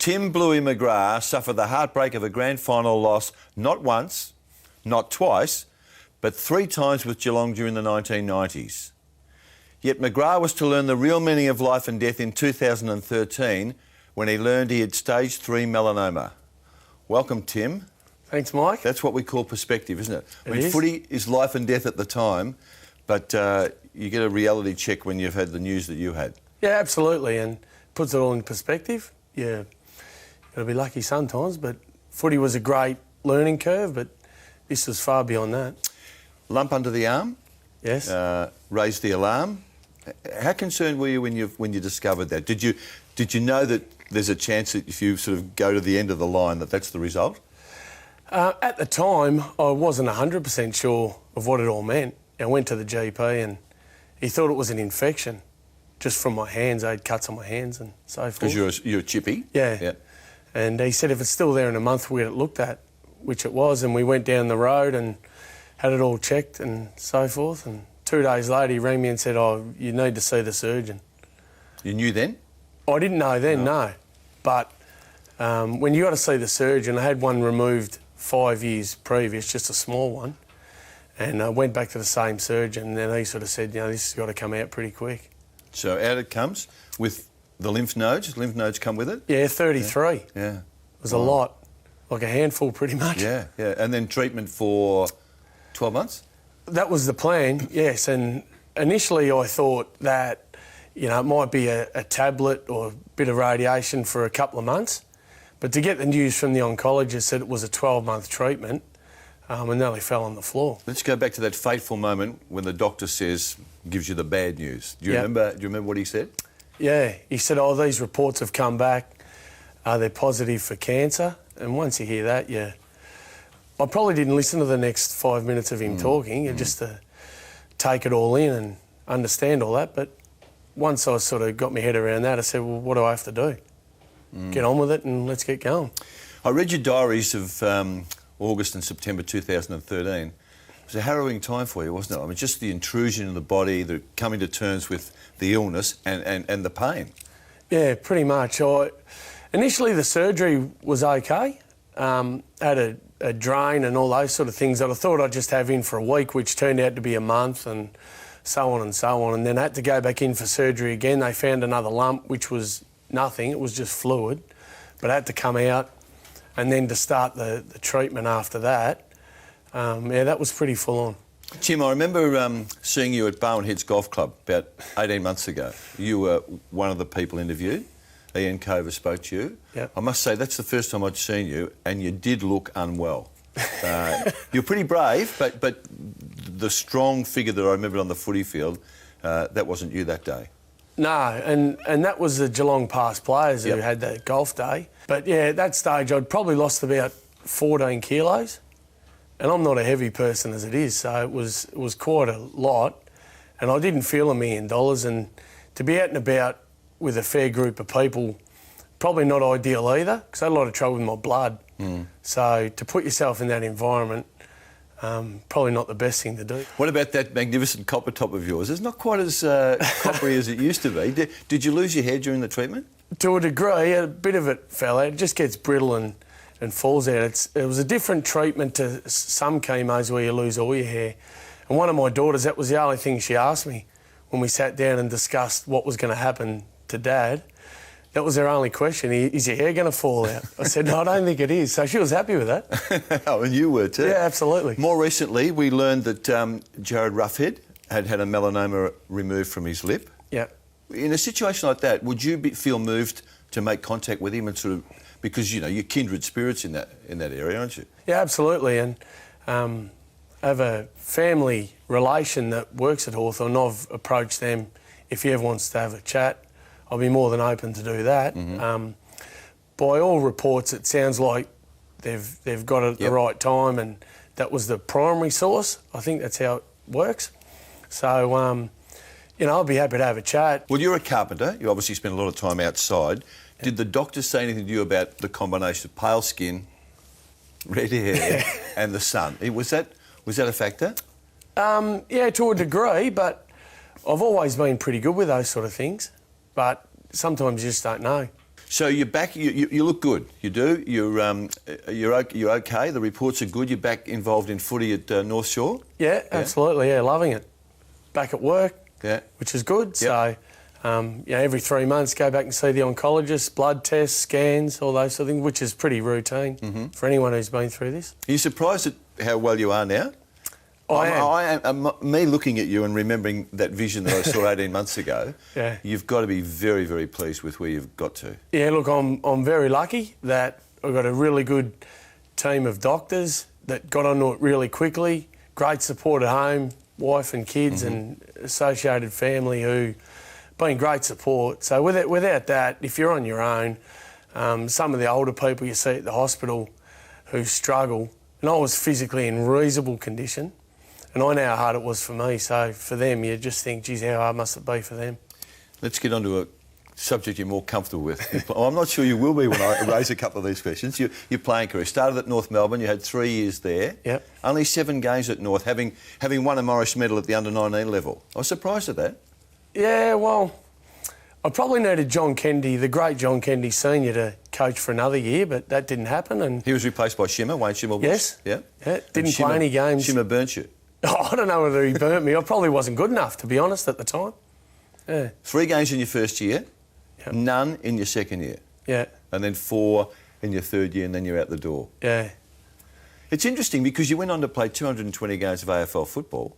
Tim Bluey McGrath suffered the heartbreak of a grand final loss not once, not twice, but 3 times with Geelong during the 1990s. Yet McGrath was to learn the real meaning of life and death in 2013 when he learned he had stage 3 melanoma. Welcome, Tim. Thanks, Mike. That's what we call perspective, isn't it? It is. Footy is life and death at the time, but you get a reality check when you've had the news that you had. Yeah, absolutely, and puts it all in perspective. Yeah, got to be lucky sometimes, but footy was a great learning curve, but this was far beyond that. Lump under the arm. Yes. Raised the alarm. How concerned were you when you discovered that? Did you know that there's a chance that if you sort of go to the end of the line that that's the result? At the time, I wasn't 100% sure of what it all meant. I went to the GP and he thought it was an infection, just from my hands. I had cuts on my hands and so forth. Because you're chippy? Yeah. And he said if it's still there in a month, we'll get it looked at, which it was. And we went down the road and had it all checked and so forth. And 2 days later, he rang me and said, "Oh, you need to see the surgeon." You knew then? I didn't know then, no. But when you got to see the surgeon, I had one removed 5 years previous, just a small one. And I went back to the same surgeon, and then he sort of said, this has got to come out pretty quick. So out it comes with the lymph nodes. Lymph nodes come with it? Yeah, 33. Yeah. It was a lot, like a handful pretty much. Yeah. And then treatment for 12 months? That was the plan, yes. And initially I thought that, it might be a tablet or a bit of radiation for a couple of months. But to get the news from the oncologist that it was a 12-month treatment, I nearly fell on the floor. Let's go back to that fateful moment when the doctor gives you the bad news. Do you remember what he said? Yeah, he said, these reports have come back, they're positive for cancer. And once you hear that, I probably didn't listen to the next 5 minutes of him talking, just to take it all in and understand all that. But once I sort of got my head around that, I said, well, what do I have to do? Get on with it and let's get going. I read your diaries of August and September 2013. It was a harrowing time for you, wasn't it? I mean, just the intrusion in the body, the coming to terms with the illness and the pain. Yeah, pretty much. Initially, the surgery was okay. Had a drain and all those sort of things that I thought I'd just have in for a week, which turned out to be a month and so on and so on. And then I had to go back in for surgery again. They found another lump, which was nothing. It was just fluid. But I had to come out and then to start the treatment after that. That was pretty full on. Tim, I remember seeing you at Barwon Heads Golf Club about 18 months ago. You were one of the people interviewed. Ian Cover spoke to you. Yep. I must say, that's the first time I'd seen you, and you did look unwell. You're pretty brave, but the strong figure that I remembered on the footy field, that wasn't you that day. No, and that was the Geelong past players who had that golf day. But yeah, at that stage I'd probably lost about 14 kilos, and I'm not a heavy person as it is, so it was quite a lot, and I didn't feel $1 million, and to be out and about with a fair group of people, probably not ideal either, because I had a lot of trouble with my blood. So to put yourself in that environment, probably not the best thing to do. What about that magnificent copper top of yours? It's not quite as coppery as it used to be. Did you lose your hair during the treatment? To a degree, a bit of it fell out. It just gets brittle and falls out. It was a different treatment to some chemos where you lose all your hair. And one of my daughters, that was the only thing she asked me when we sat down and discussed what was going to happen to Dad. That was her only question. Is your hair going to fall out? I said, no, I don't think it is. So she was happy with that. Oh, and you were too. Yeah, absolutely. More recently, we learned that Jared Roughead had a melanoma removed from his lip. Yeah. In a situation like that, would you feel moved to make contact with him and sort of, because you're kindred spirits in that area, aren't you? Yeah, absolutely. And I have a family relation that works at Hawthorn. I've approached them if he ever wants to have a chat. I'll be more than open to do that. By all reports, it sounds like they've got it at the right time, and that was the primary source. I think that's how it works. So, I'll be happy to have a chat. Well, you're a carpenter. You obviously spend a lot of time outside. Did the doctor say anything to you about the combination of pale skin, red hair, and the sun? Was that a factor? Yeah, to a degree, but I've always been pretty good with those sort of things. But sometimes you just don't know. So you're back. You look good. You do. You're okay. The reports are good. You're back involved in footy at North Shore. Yeah, absolutely. Yeah, loving it. Back at work. Yeah. Which is good. Yep. So, every 3 months, go back and see the oncologist, blood tests, scans, all those sort of things, which is pretty routine for anyone who's been through this. Are you surprised at how well you are now? I am. Me looking at you and remembering that vision that I saw 18 months ago, you've got to be very, very pleased with where you've got to. Yeah, look, I'm very lucky that I've got a really good team of doctors that got onto it really quickly, great support at home, wife and kids and associated family who been great support. So without that, if you're on your own, some of the older people you see at the hospital who struggle, and I was physically in reasonable condition, and I know how hard it was for me. So for them, you just think, geez, how hard must it be for them? Let's get on to a subject you're more comfortable with. I'm not sure you will be when I raise a couple of these questions. Your playing career started at North Melbourne. You had 3 years there. Yep. Only 7 games at North, having won a Morris medal at the under-19 level. I was surprised at that. Yeah, well, I probably needed John Kennedy, the great John Kennedy Senior, to coach for another year, but that didn't happen. And he was replaced by Shimmer, Wayne Shimmer. Yes. Yeah. Didn't play any games. Shimmer burnt you. Oh, I don't know whether he burnt me. I probably wasn't good enough, to be honest, at the time. Yeah. 3 games in your first year, none in your second year. Yeah. And then 4 in your third year, and then you're out the door. Yeah. It's interesting because you went on to play 220 games of AFL football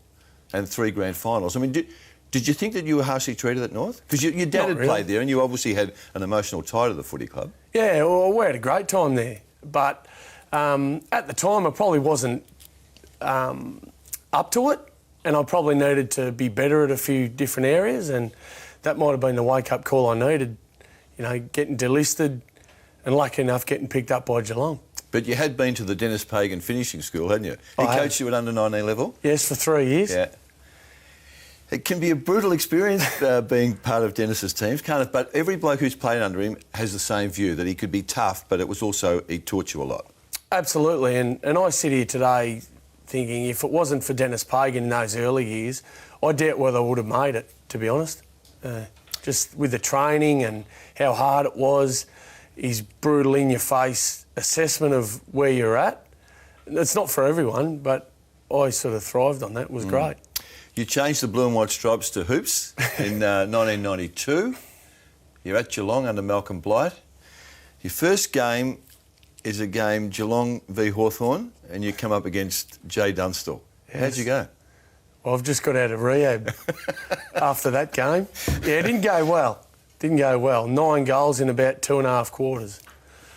and 3 grand finals. I mean, did you think that you were harshly treated at North? Because your dad had played there and you obviously had an emotional tie to the footy club. Yeah, well, we had a great time there. But at the time, I probably wasn't up to it, and I probably needed to be better at a few different areas, and that might have been the wake-up call I needed, getting delisted and lucky enough getting picked up by Geelong. But you had been to the Dennis Pagan finishing school, hadn't you? He coached you at under-19 level? Yes, for 3 years. Yeah. It can be a brutal experience being part of Dennis's teams, can't it? But every bloke who's played under him has the same view, that he could be tough, but it was also, he taught you a lot. Absolutely, and I sit here today thinking if it wasn't for Dennis Pagan in those early years, I doubt whether I would have made it, to be honest. Just with the training and how hard it was, his brutal in-your-face assessment of where you're at. It's not for everyone, but I sort of thrived on that. It was great. You changed the blue and white stripes to hoops in 1992. You're at Geelong under Malcolm Blight. Your first game is a game Geelong v Hawthorn, and you come up against Jay Dunstall. Yes. How'd you go? Well, I've just got out of rehab after that game. Yeah, it didn't go well. 9 goals in about 2.5 quarters.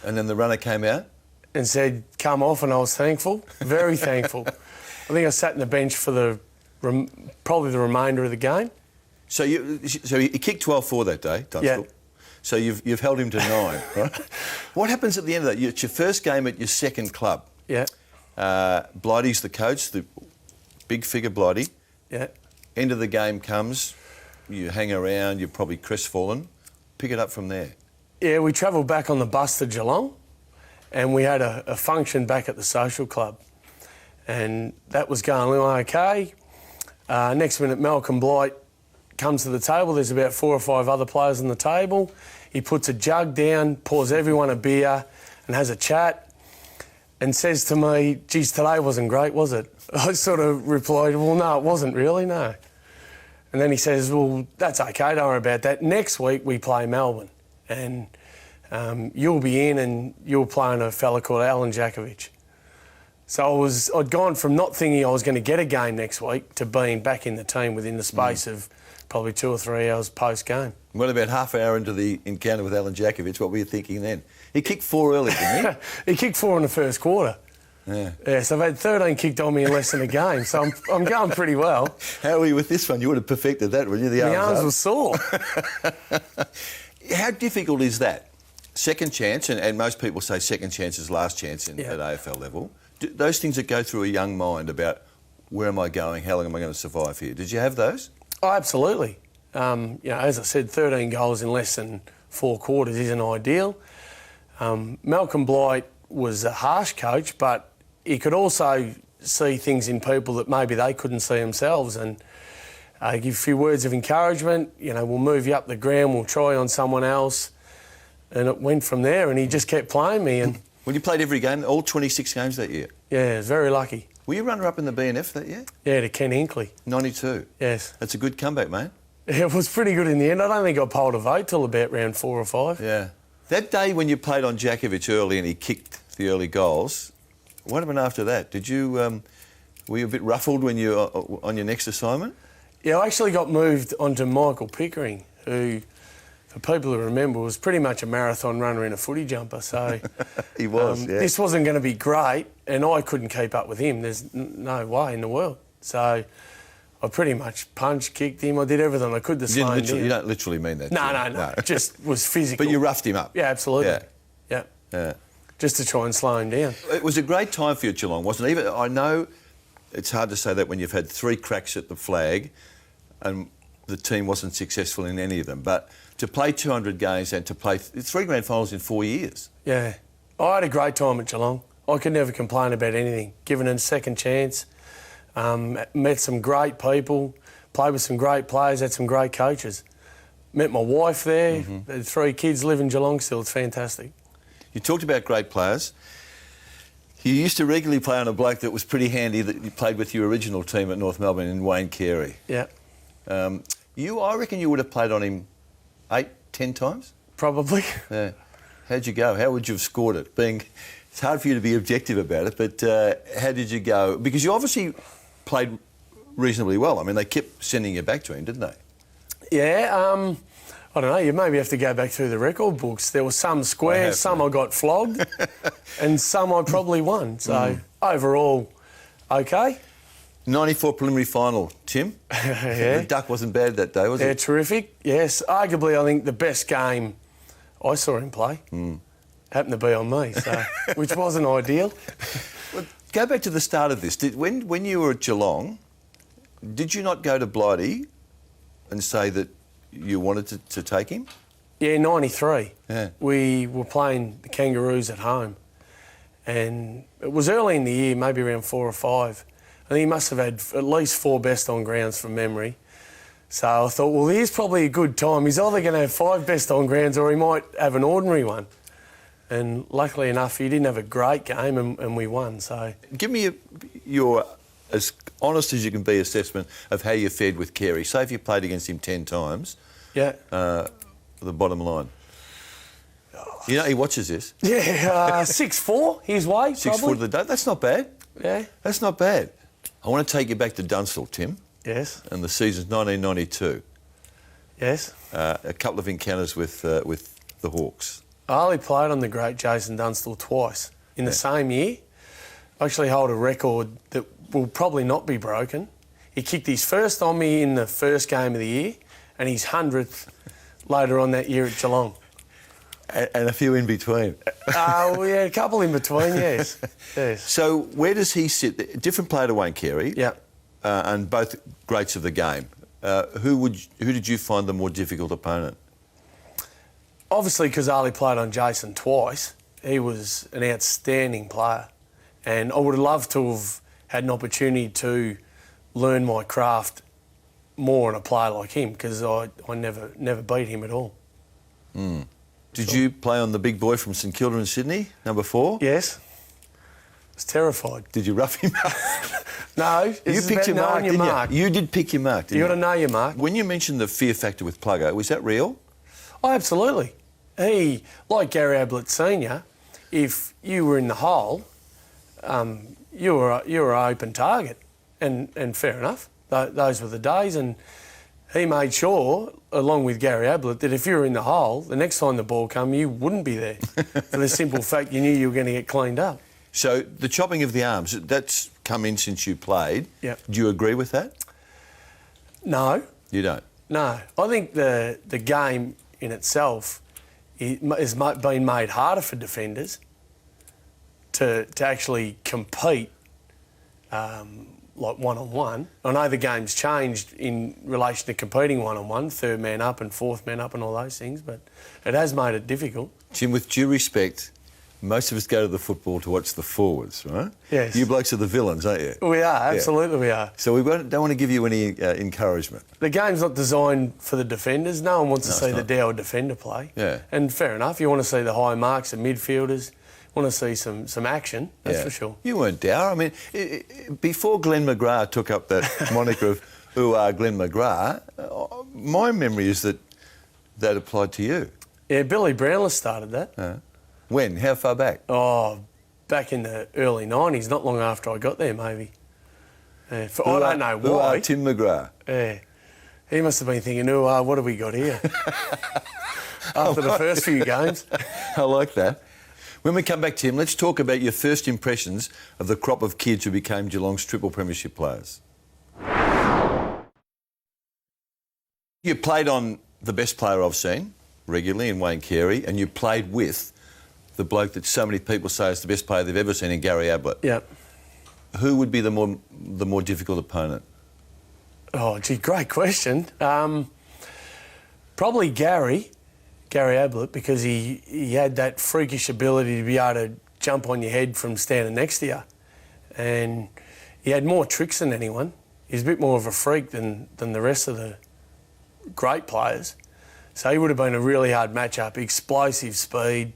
And then the runner came out? And said, come off, and I was thankful, very thankful. I think I sat on the bench for probably the remainder of the game. So he kicked 12-4 that day, Dunstall. Yeah. So you've held him to 9, right? What happens at the end of that? It's your first game at your second club. Yeah. Blighty's the coach, the big figure Blighty. Yeah. End of the game comes, you hang around, you're probably crestfallen. Pick it up from there. Yeah, we travelled back on the bus to Geelong, and we had a function back at the social club. And that was going okay. Next minute, Malcolm Blight comes to the table. There's about 4 or 5 other players on the table. He puts a jug down, pours everyone a beer and has a chat and says to me, geez, today wasn't great, was it? I sort of replied, well, no, it wasn't really, no. And then he says, well, that's okay, don't worry about that. Next week we play Melbourne and you'll be in and you're playing a fella called Alan Jakovich. So I'd gone from not thinking I was going to get a game next week to being back in the team within the space of probably 2 or 3 hours post-game. What about half an hour into the encounter with Alan Jakovich? What were you thinking then? He kicked 4 early, didn't he? He kicked 4 in the first quarter. Yeah, so I've had 13 kicked on me in less than a game, so I'm going pretty well. How were you with this one? You would have perfected that, wouldn't you? The arms were sore. How difficult is that? Second chance, and most people say second chance is last chance at AFL level. Those things that go through a young mind about where am I going, how long am I going to survive here? Did you have those? Oh, absolutely. As I said, 13 goals in less than 4 quarters isn't ideal. Malcolm Blight was a harsh coach, but he could also see things in people that maybe they couldn't see themselves, and give a few words of encouragement. We'll move you up the ground, we'll try on someone else. And it went from there, and he just kept playing me. And Well, you played every game, all 26 games that year. yeah, I was very lucky. Were you runner-up in the BNF that year? Yeah, to Ken Hinkley. 92. Yes. That's a good comeback, mate. It was pretty good in the end. I don't think I polled a vote till about round 4 or 5. Yeah. That day when you played on Djakovic early and he kicked the early goals, what happened after that? Did you, were you a bit ruffled when you on your next assignment? Yeah, I actually got moved onto Michael Pickering, who, for people who remember, was pretty much a marathon runner in a footy jumper. So He was, yeah. this wasn't going to be great, and I couldn't keep up with him. There's no way in the world. So I pretty much punched, kicked him. I did everything I could to slow him down. You don't literally mean that. No. Just was physical. But you roughed him up. Yeah, absolutely. Yeah. Yeah. Just to try and slow him down. It was a great time for you at Geelong, wasn't it? Even I know it's hard to say that when you've had 3 cracks at the flag and the team wasn't successful in any of them, but to play 200 games and to play 3 grand finals in 4 years. Yeah. I had a great time at Geelong. I could never complain about anything. Given a second chance, met some great people, played with some great players, had some great coaches. Met my wife there, had 3 kids live in Geelong still. It's fantastic. You talked about great players. You used to regularly play on a bloke that was pretty handy that you played with your original team at North Melbourne in Wayne Carey. Yeah. I reckon you would have played on him 8, 10 times? Probably. Yeah. How'd you go? How would you have scored it? It's hard for you to be objective about it, but how did you go? Because you obviously played reasonably well. I mean, they kept sending you back to him, didn't they? Yeah, I don't know, you maybe have to go back through the record books. There were some squares, some I got flogged, and some I probably won. So overall, okay. 94 preliminary final, Tim. Yeah. The duck wasn't bad that day, was Yeah, it? terrific. Yes, arguably I think the best game I saw him play happened to be on me, so which wasn't ideal. Well, go back to the start of this. When you were at Geelong, did you not go to Blighty and say that you wanted to take him? Yeah, 93. Yeah. We were playing the Kangaroos at home, and it was early in the year, maybe around 4 or 5. I think he must have had at least 4 best on grounds from memory. So I thought, well, here's probably a good time. He's either going to have 5 best on grounds or he might have an ordinary one. And luckily enough, he didn't have a great game and we won. So Give me your, as honest as you can be, assessment of how you fared with Carey. Say if you played against him 10 times, yeah. the bottom line. You know, he watches this. Yeah, 6'4", his weight, 6 foot of the day. That's not bad. Yeah. That's not bad. I want to take you back to Dunstall, Tim. Yes. And the season's 1992. Yes. A couple of encounters with the Hawks. I only played on the great Jason Dunstall twice in the same year. I actually hold a record that will probably not be broken. He kicked his first on me in the first game of the year and his 100th later on that year at Geelong. And a few in between. Yeah, a couple in between, yes. Yes. So where does he sit? Different player to Wayne Carey. Yeah. And both greats of the game. Who did you find the more difficult opponent? Obviously, because Ali played on Jason twice, he was an outstanding player. And I would have loved to have had an opportunity to learn my craft more on a player like him, because I never beat him at all. Mm. Did you play on the big boy from St Kilda in Sydney, number 4? Yes. I was terrified. Did you rough him up? No. You picked your mark, didn't you? You did pick your mark, didn't you? You got to know your mark. When you mentioned the fear factor with Pluggo, was that real? Oh, absolutely. He, like Gary Ablett Senior, if you were in the hole, you were an open target, and fair enough. Those were the days, and he made sure, along with Gary Ablett, that if you were in the hole, the next time the ball came, you wouldn't be there, for the simple fact you knew you were going to get cleaned up. So the chopping of the arms, that's come in since you played. Yep. Do you agree with that? No. You don't? No. I think the game in itself has been made harder for defenders to actually compete like one-on-one. I know the game's changed in relation to competing one-on-one, 3rd man up and 4th man up and all those things, but it has made it difficult. Jim, with due respect, most of us go to the football to watch the forwards, right? Yes. You blokes are the villains, aren't you? We are, absolutely we are. So we don't want to give you any encouragement. The game's not designed for the defenders. No one wants to see the dour defender play. Yeah. And fair enough, you want to see the high marks of midfielders, want to see some action, that's for sure. You weren't dour. I mean, before Glenn McGrath took up that moniker of Glenn McGrath, my memory is that applied to you. Yeah, Billy Brownless started that. When? How far back? Oh, back in the early 90s, not long after I got there, maybe. I don't know why. Tim McGrath. Yeah. He must have been thinking, what have we got here? After the first few games. I like that. When we come back, Tim, let's talk about your first impressions of the crop of kids who became Geelong's triple premiership players. You played on the best player I've seen regularly in Wayne Carey, and you played with the bloke that so many people say is the best player they've ever seen in Gary Ablett. Yep. Who would be the more difficult opponent? Oh, gee, great question. Probably Gary Ablett, because he had that freakish ability to be able to jump on your head from standing next to you. And he had more tricks than anyone. He's a bit more of a freak than the rest of the great players. So he would have been a really hard matchup. Explosive speed,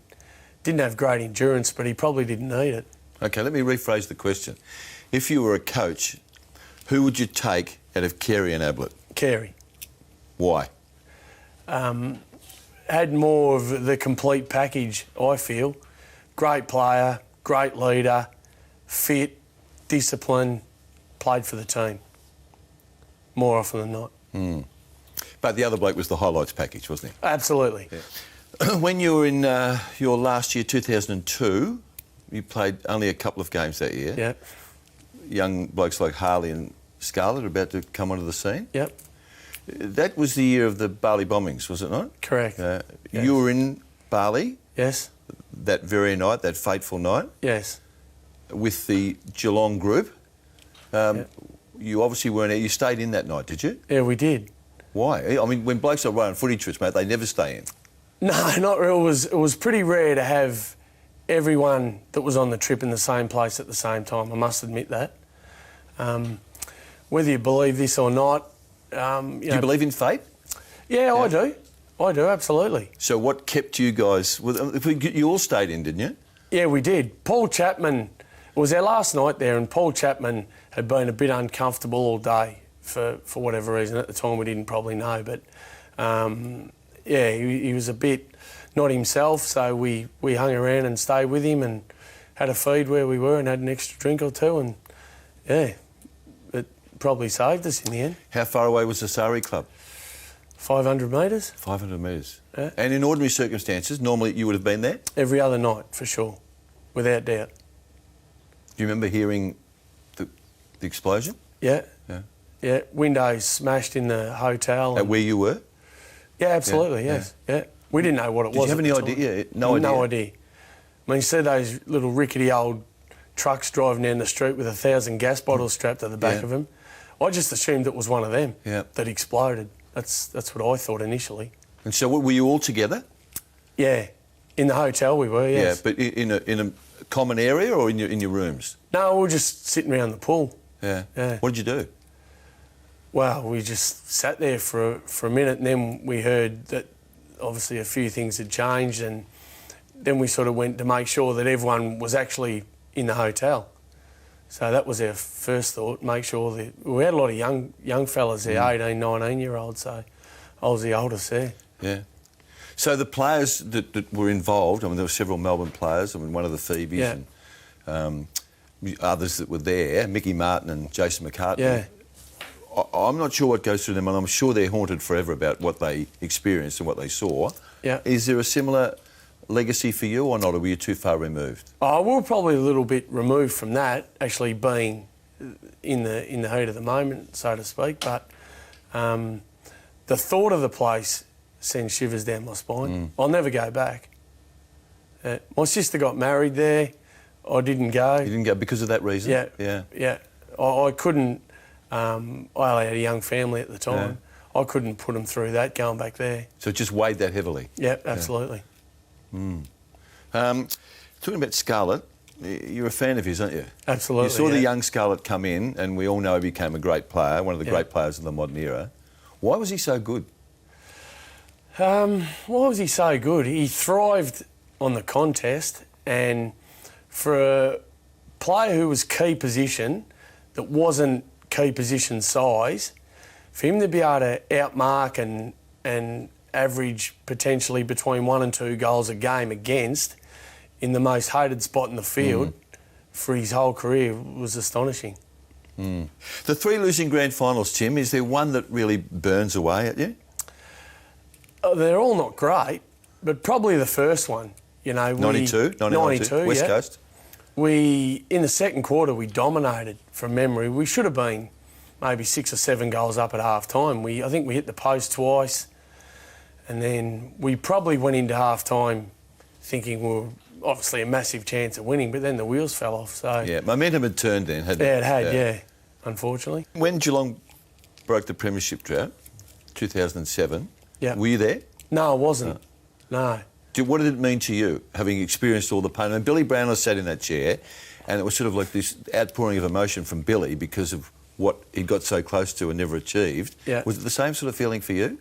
didn't have great endurance, but he probably didn't need it. OK, let me rephrase the question. If you were a coach, who would you take out of Carey and Ablett? Carey. Why? Had more of the complete package, I feel. Great player, great leader, fit, discipline, played for the team. More often than not. But the other bloke was the highlights package, wasn't he? Absolutely. Yeah. When you were in your last year, 2002, you played only a couple of games that year. Yep. Young blokes like Harley and Scarlett are about to come onto the scene. Yep. That was the year of the Bali bombings, was it not? Correct. Yes. You were in Bali. Yes. That very night, that fateful night. Yes. With the Geelong group. Yep. You obviously weren't there. You stayed in that night, did you? Yeah, we did. Why? I mean, when blokes are running footy trips, mate, they never stay in. No, not real. It was pretty rare to have everyone that was on the trip in the same place at the same time. I must admit that. Whether you believe this or not, do you believe in fate? Yeah, I do. I do, absolutely. So what kept you guys... You all stayed in, didn't you? Yeah, we did. Paul Chapman... It was our last night there, and Paul Chapman had been a bit uncomfortable all day for whatever reason. At the time, we didn't probably know, but... he was a bit not himself, so we hung around and stayed with him and had a feed where we were and had an extra drink or two, and, it probably saved us in the end. How far away was the Sari Club? 500 metres. 500 metres. Yeah. And in ordinary circumstances, normally you would have been there? Every other night, for sure, without doubt. Do you remember hearing the explosion? Yeah. Yeah. Yeah, windows smashed in the hotel. At where you were? Yeah, absolutely, yes. Yeah. We didn't know what it was. Did you have any idea? Yeah, no idea? No idea. I mean, you see those little rickety old trucks driving down the street with 1,000 gas bottles strapped to the back of them. I just assumed it was one of them that exploded. That's what I thought initially. And so were you all together? Yeah. In the hotel we were, yes. Yeah, but in a common area or in your rooms? No, we were just sitting around the pool. Yeah. Yeah. What did you do? Well, we just sat there for a minute, and then we heard that obviously a few things had changed, and then we sort of went to make sure that everyone was actually in the hotel. So that was our first thought, make sure that... We had a lot of young fellas there, 18, 19-year-olds, so I was the oldest there. Yeah. So the players that were involved, I mean, there were several Melbourne players, I mean, one of the Phoebes and others that were there, Mickey Martin and Jason McCartney. Yeah. I'm not sure what goes through them, and I'm sure they're haunted forever about what they experienced and what they saw. Yeah. Is there a similar legacy for you or not, or were you too far removed? Oh, we were probably a little bit removed from that, actually being in the heat of the moment, so to speak, but the thought of the place sends shivers down my spine. I'll never go back. My sister got married there. I didn't go. You didn't go because of that reason? Yeah. I couldn't... I had a young family at the time. Yeah. I couldn't put them through that, going back there. So it just weighed that heavily? Yeah, absolutely. Yeah. Talking about Scarlett, you're a fan of his, aren't you? Absolutely. You saw yeah. the young Scarlett come in, and we all know he became a great player, one of the Yeah. great players of the modern era. Why was he so good? Why was he so good? He thrived on the contest, and for a player who was key position that wasn't key position size, for him to be able to outmark and average potentially between 1 and 2 goals a game against in the most hated spot in the field for his whole career was astonishing. The 3 losing grand finals, Tim, is there one that really burns away at you? They're all not great, but probably the first one. You know, 92, West yeah. Coast. We, in the second quarter, we dominated from memory. We should have been maybe 6 or 7 goals up at half time. I think we hit the post twice, and then we probably went into half time thinking we were obviously a massive chance of winning, but then the wheels fell off. So Yeah, momentum had turned then, hadn't it? yeah, it had, yeah, unfortunately. When Geelong broke the premiership drought, 2007, Yeah. were you there? No, I wasn't. No. What did it mean to you, having experienced all the pain? I mean, Billy Brownlow sat in that chair, and it was sort of like this outpouring of emotion from Billy because of what he got so close to and never achieved. Yeah. Was it the same sort of feeling for you?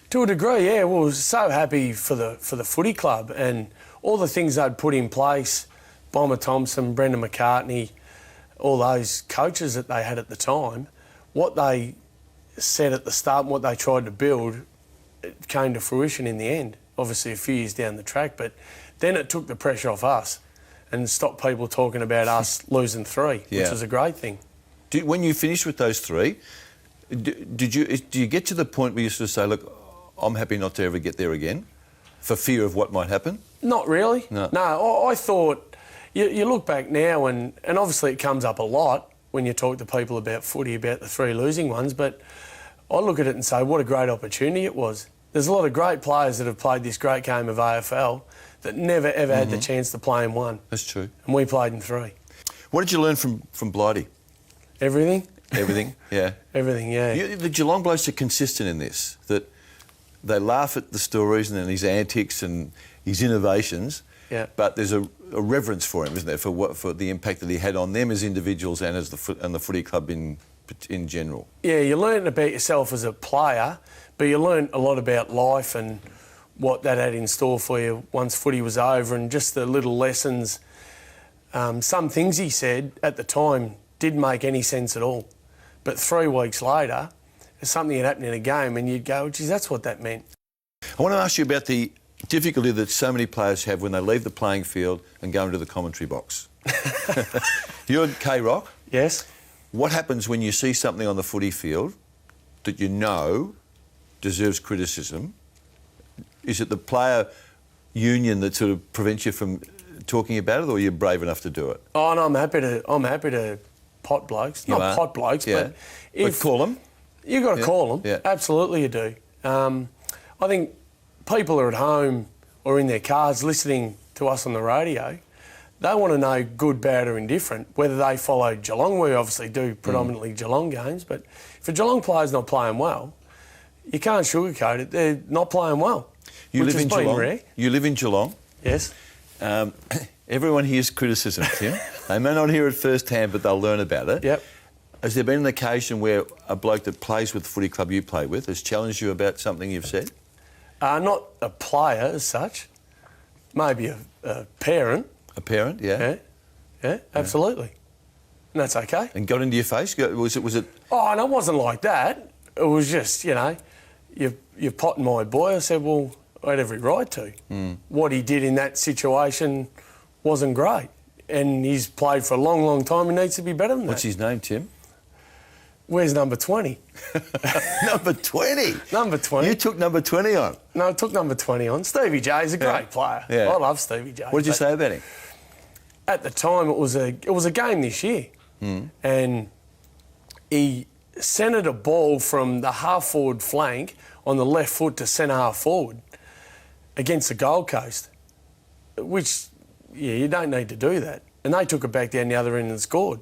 To a degree, yeah. We were so happy for the footy club and all the things they'd put in place. Bomber Thompson, Brendan McCartney, all those coaches that they had at the time. What they said at the start and what they tried to build, it came to fruition in the end. Obviously a few years down the track, but then it took the pressure off us and stopped people talking about us losing 3, Yeah. which was a great thing. When you finished with those 3, do you get to the point where you sort of say, look, I'm happy not to ever get there again, for fear of what might happen? Not really. No. I thought, you look back now and obviously it comes up a lot when you talk to people about footy, about the 3 losing ones, but I look at it and say what a great opportunity it was. There's a lot of great players that have played this great game of AFL that never ever had the chance to play in one. That's true. And we played in 3. What did you learn from Blighty? Everything? Everything, yeah. Everything, yeah. The Geelong blokes are consistent in this, that they laugh at the stories and his antics and his innovations, Yeah. but there's a reverence for him, isn't there, for the impact that he had on them as individuals and as the footy club in general. Yeah, you learn about yourself as a player, but you learn a lot about life and what that had in store for you once footy was over and just the little lessons. Some things he said at the time didn't make any sense at all. But 3 weeks later, something had happened in a game and you'd go, geez, that's what that meant. I want to ask you about the difficulty that so many players have when they leave the playing field and go into the commentary box. You're at K-Rock. Yes? What happens when you see something on the footy field that you know deserves criticism? Is it the player union that sort of prevents you from talking about it, or are you brave enough to do it? Oh, no, I'm happy to pot blokes. You Not are? pot blokes, Yeah. but if... But call them? You've got to call them. Yeah. Absolutely you do. I think people are at home or in their cars listening to us on the radio. They want to know good, bad or indifferent, whether they follow Geelong. We obviously do predominantly Geelong games, but if a Geelong player's not playing well, you can't sugarcoat it. They're not playing well, You which live has in been Geelong. rare. You live in Geelong. Yes. Everyone hears criticism, Tim. They may not hear it firsthand, but they'll learn about it. Yep. Has there been an occasion where a bloke that plays with the footy club you play with has challenged you about something you've said? Not a player as such. Maybe a parent. A parent, yeah. Yeah, absolutely. And that's okay. And got into your face? Was it? Oh, and it wasn't like that. It was just, you're potting my boy. I said, well, I had every right to. What he did in that situation wasn't great. And he's played for a long, long time. He needs to be better than What's that. his name, Tim? Where's number 20? Number 20? Number 20. You took number 20 on? No, I took number 20 on. Stevie J's a great player. Yeah. I love Stevie J. What did you say about him? At the time, it was a game this year. And he centred a ball from the half-forward flank on the left foot to centre-half forward against the Gold Coast, which, you don't need to do that. And they took it back down the other end and scored.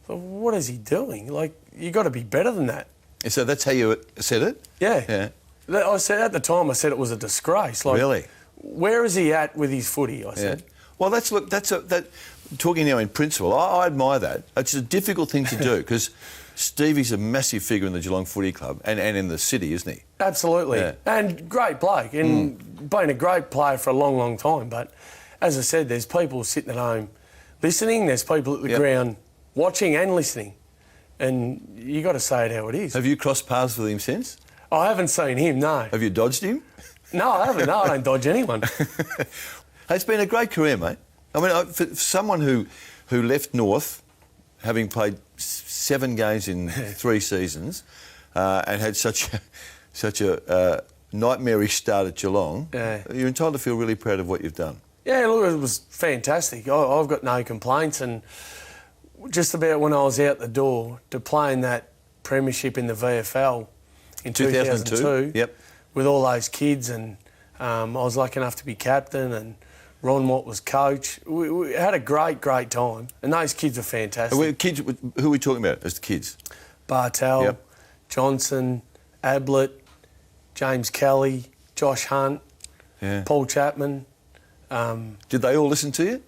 So what is he doing? You got to be better than that. So that's how you said it? Yeah. I said at the time, I said it was a disgrace. Really? Where is he at with his footy? I said. Well, talking now in principle, I admire that. It's a difficult thing to do because Stevie's a massive figure in the Geelong Footy Club and in the city, isn't he? Absolutely. Yeah. And great bloke, and been a great player for a long, long time. But as I said, there's people sitting at home listening, there's people at the ground watching and listening. And you got to say it how it is. Have you crossed paths with him since? I haven't seen him, no. Have you dodged him? No, I haven't. No, I don't dodge anyone. It's been a great career, mate. I mean, for someone who left North, having played 7 games in 3 seasons, and had such a nightmarish start at Geelong, you're entitled to feel really proud of what you've done. Yeah, look, it was fantastic. I've got no complaints, and just about when I was out the door to playing that premiership in the VFL in 2002 with all those kids, and I was lucky enough to be captain, and Ron Watt was coach. We had a great time, and those kids are fantastic. Who are we talking about as the kids? Bartel, Johnson, Ablett, James Kelly, Josh Hunt, Paul Chapman. Did they all listen to you?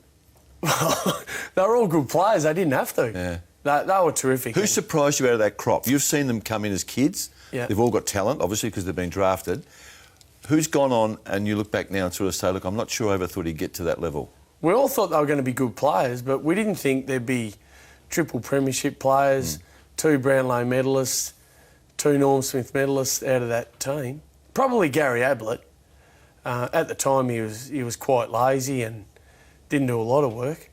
They were all good players. They didn't have to. They were terrific. Who surprised you out of that crop? You've seen them come in as kids. Yeah. They've all got talent, obviously, because they've been drafted. Who's gone on and you look back now and sort of say, look, I'm not sure I ever thought he'd get to that level? We all thought they were going to be good players, but we didn't think there'd be triple premiership players, 2 Brownlow medalists, 2 Norm Smith medalists out of that team. Probably Gary Ablett. At the time, he was quite lazy and didn't do a lot of work.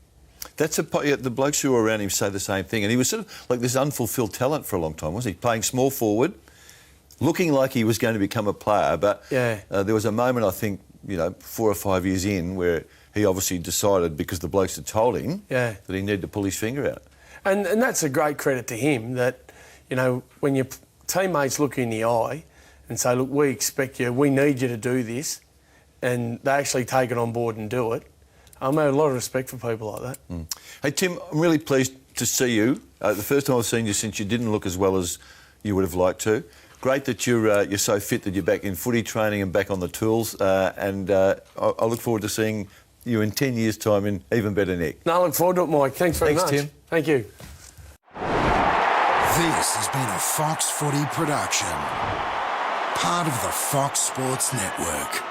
The blokes who were around him say the same thing. And he was sort of like this unfulfilled talent for a long time, wasn't he? Playing small forward, looking like he was going to become a player. But there was a moment, I think, 4 or 5 years in, where he obviously decided, because the blokes had told him, that he needed to pull his finger out. And that's a great credit to him that, when your teammates look you in the eye and say, look, we expect you, we need you to do this, and they actually take it on board and do it. I have a lot of respect for people like that. Hey, Tim, I'm really pleased to see you. The first time I've seen you since you didn't look as well as you would have liked to. Great that you're so fit that you're back in footy training and back on the tools. And I look forward to seeing you in 10 years' time in even better nick. No, I look forward to it, Mike. Thanks very much. Tim. Thank you. This has been a Fox Footy production, part of the Fox Sports Network.